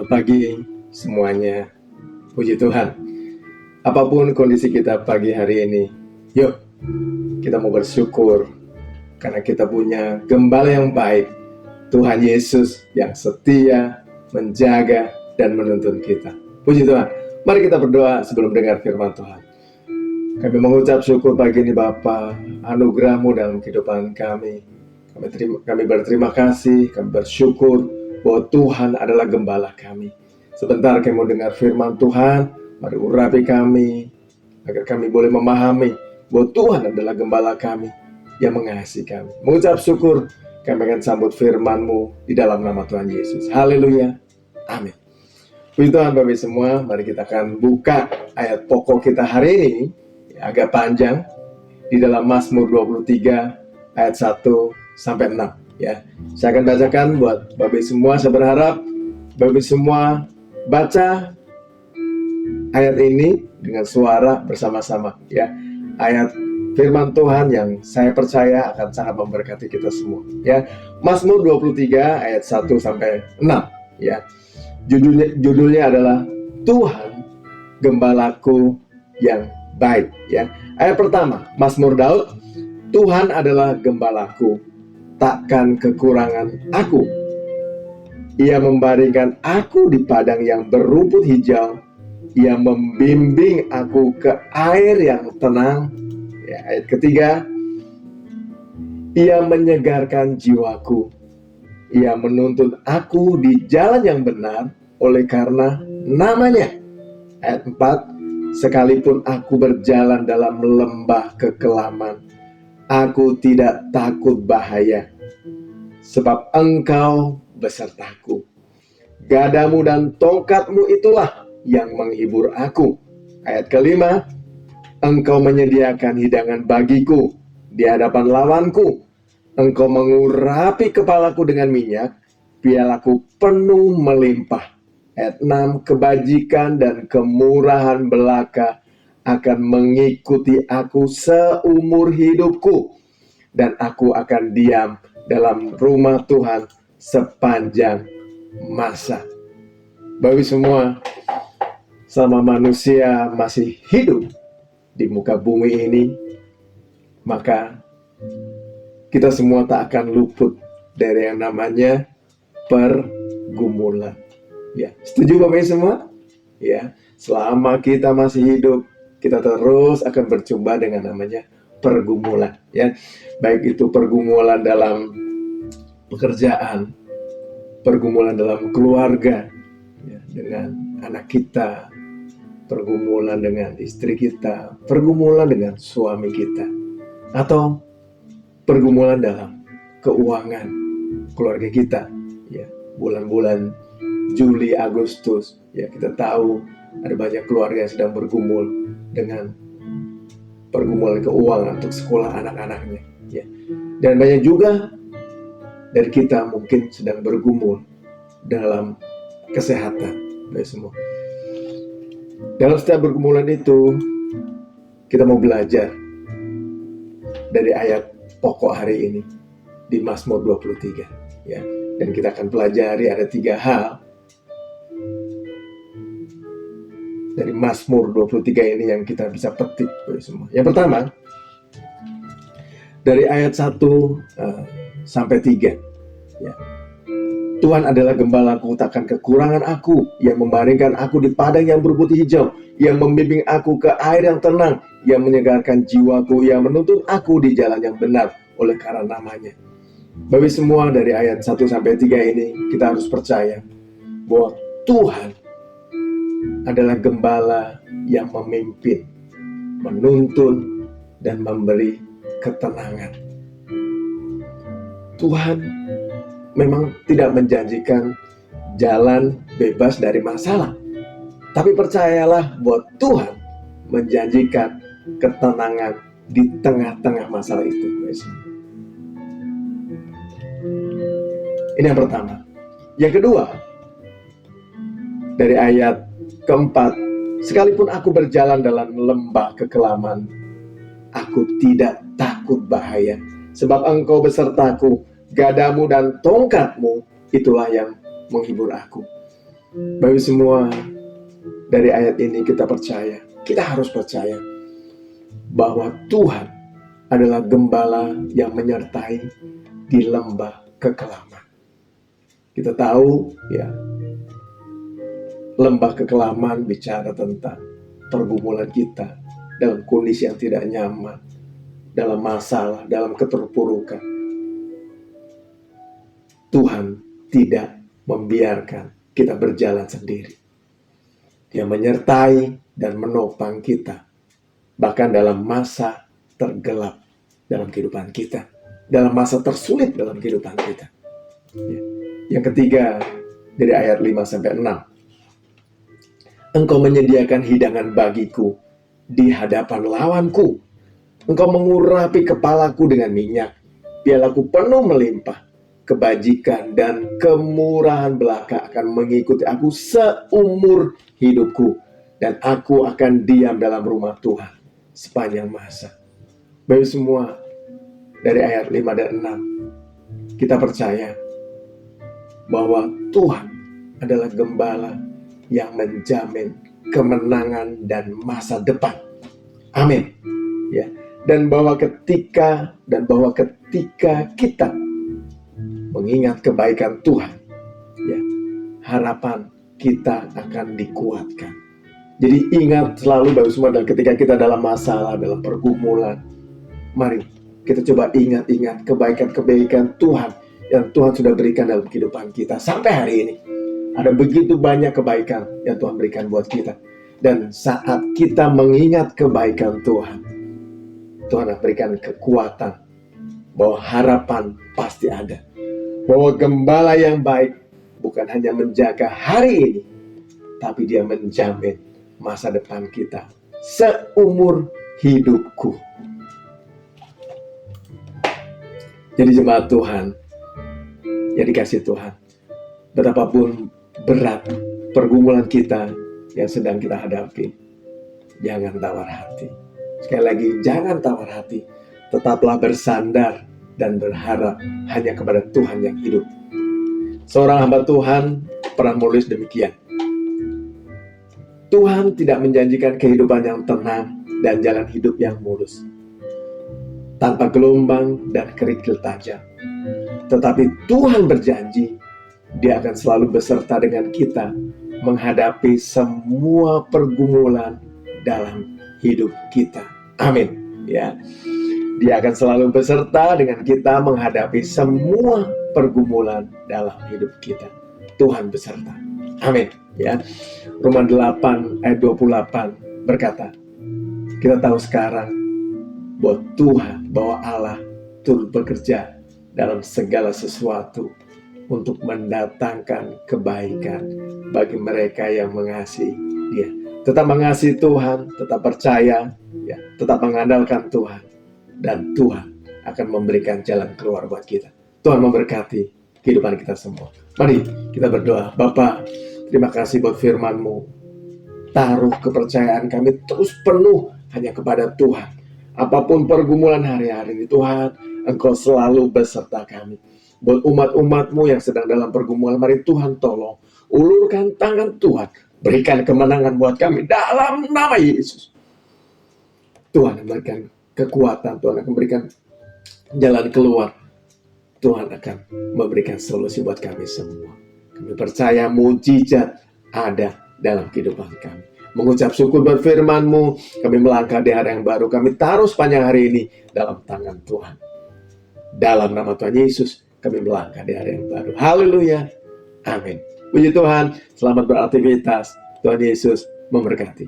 Selamat pagi semuanya. Puji Tuhan. Apapun kondisi kita pagi hari ini, yuk kita mau bersyukur karena kita punya gembala yang baik, Tuhan Yesus yang setia, menjaga, dan menuntun kita. Puji Tuhan. Mari kita berdoa sebelum dengar firman Tuhan. Kami mengucap syukur pagi ini Bapa, anugerah-Mu dalam kehidupan kami. Kami berterima kasih, kami bersyukur bahwa Tuhan adalah gembala kami. Sebentar kami mau dengar firman Tuhan, mari urapi kami, agar kami boleh memahami bahwa Tuhan adalah gembala kami yang mengasihi kami. Mengucap syukur, kami akan sambut firman-Mu di dalam nama Tuhan Yesus. Haleluya, amin. Puji Tuhan Bapak semua, mari kita akan buka ayat pokok kita hari ini, agak panjang, di dalam Mazmur 23 ayat 1 sampai 6. Ya, saya akan bacakan buat Bapak semua. Saya berharap Bapak semua baca ayat ini dengan suara bersama-sama. Ya, ayat firman Tuhan yang saya percaya akan sangat memberkati kita semua. Ya, Mazmur 23 ayat 1 sampai 6. Ya, judulnya adalah Tuhan Gembalaku yang baik. Ya, ayat pertama, Mazmur Daud. Tuhan adalah gembalaku, takkan kekurangan aku. Ia membaringkan aku di padang yang berumput hijau. Ia membimbing aku ke air yang tenang. Ya, ayat ketiga, ia menyegarkan jiwaku. Ia menuntun aku di jalan yang benar oleh karena namanya. Ayat 4, sekalipun aku berjalan dalam lembah kekelaman, aku tidak takut bahaya, sebab Engkau besertaku. Gadamu dan tongkatmu itulah yang menghibur aku. Ayat kelima, Engkau menyediakan hidangan bagiku di hadapan lawanku. Engkau mengurapi kepalaku dengan minyak, pialaku penuh melimpah. Ayat 6, kebajikan dan kemurahan belaka akan mengikuti aku seumur hidupku, dan aku akan diam dalam rumah Tuhan sepanjang masa. Bapak semua, selama manusia masih hidup di muka bumi ini, maka kita semua tak akan luput dari yang namanya pergumulan. Ya, setuju Bapak semua? Ya, selama kita masih hidup, kita terus akan berjumpa dengan namanya pergumulan. Ya, baik itu pergumulan dalam pekerjaan, pergumulan dalam keluarga, ya, dengan anak kita, pergumulan dengan istri kita, pergumulan dengan suami kita, atau pergumulan dalam keuangan keluarga kita. Ya, bulan-bulan Juli, Agustus, ya kita tahu ada banyak keluarga yang sedang bergumul dengan pergumulan keuangan untuk sekolah anak-anaknya. Ya, dan banyak juga dari kita mungkin sedang bergumul dalam kesehatan, baik semua. Dalam setiap pergumulan itu, kita mau belajar dari ayat pokok hari ini di Mazmur 23. Ya, dan kita akan pelajari ada 3 hal dari Mazmur 23 ini yang kita bisa petik semua. Yang pertama, dari ayat 1 sampai 3. Ya. Tuhan adalah gembalaku, takkan kekurangan aku. Yang membaringkan aku di padang yang berumput hijau. Yang membimbing aku ke air yang tenang. Yang menyegarkan jiwaku. Yang menuntun aku di jalan yang benar oleh karena namanya. Bagi semua dari ayat 1 sampai 3 ini, kita harus percaya bahwa Tuhan adalah gembala yang memimpin, menuntun, dan memberi ketenangan. Tuhan memang tidak menjanjikan jalan bebas dari masalah, tapi percayalah bahwa Tuhan menjanjikan ketenangan di tengah-tengah masalah itu. Ini yang pertama. Yang kedua, dari ayat keempat, sekalipun aku berjalan dalam lembah kekelaman, aku tidak takut bahaya, sebab Engkau besertaku. Gadamu dan tongkatmu itulah yang menghibur aku. Bapak semua, dari ayat ini kita harus percaya bahwa Tuhan adalah gembala yang menyertai di lembah kekelaman. Kita tahu ya, lembah kekelaman bicara tentang pergumulan kita dalam kondisi yang tidak nyaman, dalam masalah, dalam keterpurukan. Tuhan tidak membiarkan kita berjalan sendiri. Dia menyertai dan menopang kita, bahkan dalam masa tergelap dalam kehidupan kita, dalam masa tersulit dalam kehidupan kita. Yang ketiga, dari ayat 5-6. Engkau menyediakan hidangan bagiku di hadapan lawanku. Engkau mengurapi kepalaku dengan minyak. Pialaku penuh melimpah. Kebajikan dan kemurahan belaka akan mengikuti aku seumur hidupku. Dan aku akan diam dalam rumah Tuhan sepanjang masa. Bapak semua, dari ayat 5 dan 6, kita percaya bahwa Tuhan adalah gembala yang menjamin kemenangan dan masa depan. Amin. Ya. Dan bahwa ketika kita mengingat kebaikan Tuhan, ya, harapan kita akan dikuatkan. Jadi ingat selalu Bapak semua, dan ketika kita dalam masalah, dalam pergumulan, mari kita coba ingat-ingat kebaikan-kebaikan Tuhan yang Tuhan sudah berikan dalam kehidupan kita sampai hari ini. Ada begitu banyak kebaikan yang Tuhan berikan buat kita. Dan saat kita mengingat kebaikan Tuhan, Tuhan akan berikan kekuatan bahwa harapan pasti ada. Bahwa gembala yang baik bukan hanya menjaga hari ini, tapi dia menjamin masa depan kita seumur hidupku. Jadi jemaat Tuhan yang dikasih Tuhan, betapapun berat pergumulan kita yang sedang kita hadapi, jangan tawar hati. Sekali lagi, jangan tawar hati. Tetaplah bersandar dan berharap hanya kepada Tuhan yang hidup. Seorang hamba Tuhan pernah menulis demikian. Tuhan tidak menjanjikan kehidupan yang tenang dan jalan hidup yang mulus, tanpa gelombang dan kerikil tajam. Tetapi Tuhan berjanji, Dia akan selalu beserta dengan kita menghadapi semua pergumulan dalam hidup kita. Amin. Ya, Dia akan selalu beserta dengan kita menghadapi semua pergumulan dalam hidup kita. Tuhan beserta. Amin. Ya, Roma 8 ayat 28 berkata, kita tahu sekarang bahwa Tuhan, bahwa Allah turut bekerja dalam segala sesuatu untuk mendatangkan kebaikan bagi mereka yang mengasihi Dia. Tetap mengasihi Tuhan, tetap percaya, ya, tetap mengandalkan Tuhan, dan Tuhan akan memberikan jalan keluar buat kita. Tuhan memberkati kehidupan kita semua. Mari kita berdoa. Bapa, terima kasih buat firman-Mu. Taruh kepercayaan kami terus penuh hanya kepada Tuhan. Apapun pergumulan hari-hari ini, Tuhan, Engkau selalu beserta kami. Buat umat-umat-Mu yang sedang dalam pergumulan, mari Tuhan tolong. Ulurkan tangan Tuhan. Berikan kemenangan buat kami dalam nama Yesus. Tuhan akan memberikan kekuatan. Tuhan akan memberikan jalan keluar. Tuhan akan memberikan solusi buat kami semua. Kami percaya mujizat ada dalam kehidupan kami. Mengucap syukur buat firman-Mu. Kami melangkah di hari yang baru. Kami taruh sepanjang hari ini dalam tangan Tuhan. Dalam nama Tuhan Yesus, kami melangkah di hari yang baru. Haleluya. Amin. Puji Tuhan. Selamat beraktivitas. Tuhan Yesus memberkati.